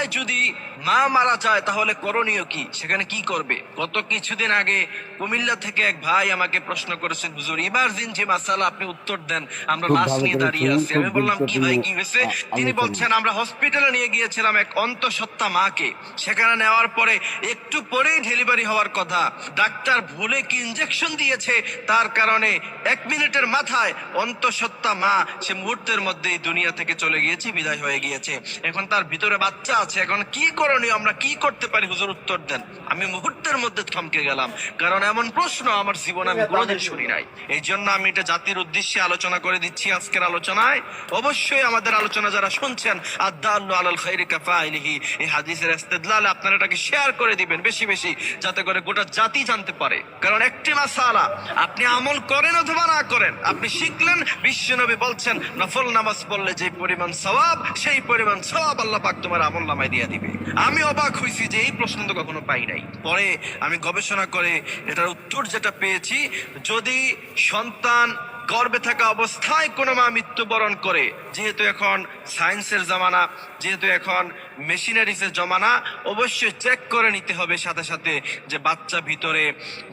অবস্থায় যদি মা মারা যায় তাহলে করণীয় কি, সেখানে কি করবে? গত কিছুদিন আগে কুমিল্লা থেকে এক ভাই আমাকে প্রশ্ন করেছেন, হুজুর ইমার্জেন্সি মাসালা আপনি উত্তর দেন, আমরা খুব লাশ ভালো নিয়ে করে দাঁড়িয়ে শুনুন, আছি। খুব আমি বললাম কি গুরুত্বপূর্ণ ভাই কি হয়েছে? তিনি আলোচনা। বলছেন আমরা হসপিটালে নিয়ে গিয়েছিলাম এক অন্তঃসত্ত্বা মাকে, সেখানে নেওয়ার পরে একটু পরেই ডেলিভারি হওয়ার কথা, ডাক্তার ভুলে কি ইনজেকশন দিয়েছে, তার কারণে 1 মিনিটের মাথায় অন্তঃসত্ত্বা মা সে মুহূর্তের মধ্যেই দুনিয়া থেকে চলে গিয়েছে, বিদায় হয়ে গিয়েছে। এখন তার ভিতরে বাচ্চা আছে, এখন কি করণীয়, আমরা কি করতে পারি হুজুর উত্তর দেন। আমি মুহূর্তের মধ্যে থমকে গেলাম, কারণ এমন প্রশ্ন আমার জীবনে আমি কোনোদিন শুনি নাই। এই জন্য আমি এটা জাতির উদ্দেশ্যে আলোচনা করে দিচ্ছি আজকের আলোচনায়। অবশ্যই আমাদের আলোচনা যারা শুনছেন, আদ-দাল্লু আলাল খায়রি কাফাইলিহি, এই হাদিসের ইস্তেদলালে আপনারা এটাকে শেয়ার করে দিবেন বেশি বেশি, যাতে করে গোটা জাতি জানতে পারে। কারণ একটি মাসালা আপনি আমল করেন অথবা না করেন, আপনি শিখলেন বিশ্বনবী বলছেন নফল নামাজ পড়লে যে পরিমাণ সওয়াব, সেই পরিমাণ সওয়াব আল্লাহ পাক তোমার আমল নামায় দিয়ে দিবে। আমি অবাক হইছি যে এই প্রশ্ন তো কখনো পাই নাই। পরে আমি গবেষণা করে এটার উত্তর যেটা পেয়েছি, যদি সন্তান গর্ভে থাকা অবস্থায় কোনো মা মৃত্যুবরণ করে, যেহেতু এখন সায়েন্সের জামানা, যেহেতু এখন মেশিনারিজের জমানা, অবশ্যই চেক করে নিতে হবে সাথে সাথে যে বাচ্চা ভিতরে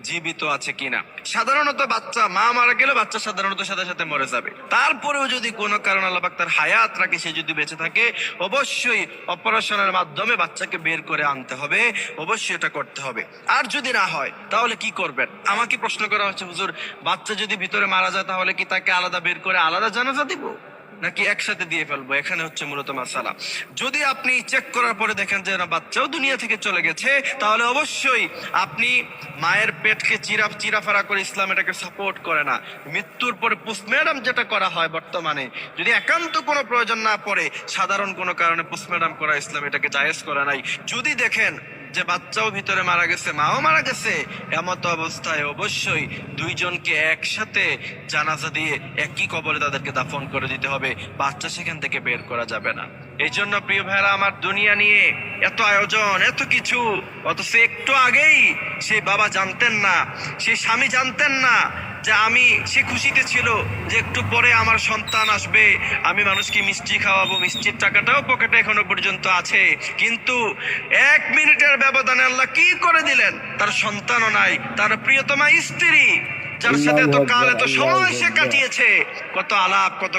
জীবিত আছে কিনা। সাধারণত বাচ্চা মা মারা গেলে বাচ্চা সাধারণত সাথে সাথে মরে যাবে, তারপরেও যদি কোনো কারণ আল্লাহ পাক তার হায়াত রাখে, সে যদি বেঁচে থাকে, অবশ্যই অপারেশনের মাধ্যমে বাচ্চাকে বের করে আনতে হবে, অবশ্যই এটা করতে হবে। আর যদি না হয় তাহলে কি করবেন? আমাকে প্রশ্ন করা হচ্ছে, হুজুর বাচ্চা যদি ভিতরে মারা যায় তাহলে কি তাকে আলাদা বের করে আলাদা জানাজা দিব, নাকি একসাথে দিয়ে ফেলবো? এখানে হচ্ছে মূলত মাসালা। যদি আপনি চেক করার পরে দেখেন যে না বাচ্চাও দুনিয়া থেকে চলে গেছে, তাহলে অবশ্যই আপনি মায়ের পেটকে চিরাফারা করে, ইসলাম এটাকে সাপোর্ট করে না। মৃত্যুর পরে পোস্টমর্টম যেটা করা হয় বর্তমানে, যদি একান্ত কোনো প্রয়োজন না পড়ে, সাধারণ কোনো কারণে পোস্টমর্টম করা ইসলাম এটাকে জায়েজ করে নাই। যদি দেখেন যে বাচ্চাও ভিতরে মারা গেছে, মাও মারা গেছে, এমত অবস্থায় অবশ্যই দুইজনকে একসাথে জানাজা দিয়ে একই কবরে তাদেরকে দাফন করে দিতে হবে, বাচ্চা সেখান থেকে বের করা যাবে না। এই জন্য প্রিয় ভাইরা আমার, দুনিয়া নিয়ে এত আয়োজন, এত কিছু, অথচ একটু আগেই সেই বাবা জানতেন না, সেই স্বামী জানতেন না যে সে খুশিতে ছিল যে একটু পরে আমার সন্তান আসবে, আমি মানুষকে মিষ্টি খাওয়াবো, মিষ্টির টাকাটাও পকেটে এখনো পর্যন্ত আছে। কিন্তু 1 মিনিটের ব্যবধানে আল্লাহ কি করে দিলেন, তার সন্তানও নাই, তার প্রিয়তমা স্ত্রী, যার সাথে এত কাল এত সময় সে কাটিয়েছে, কত আলাপ, কত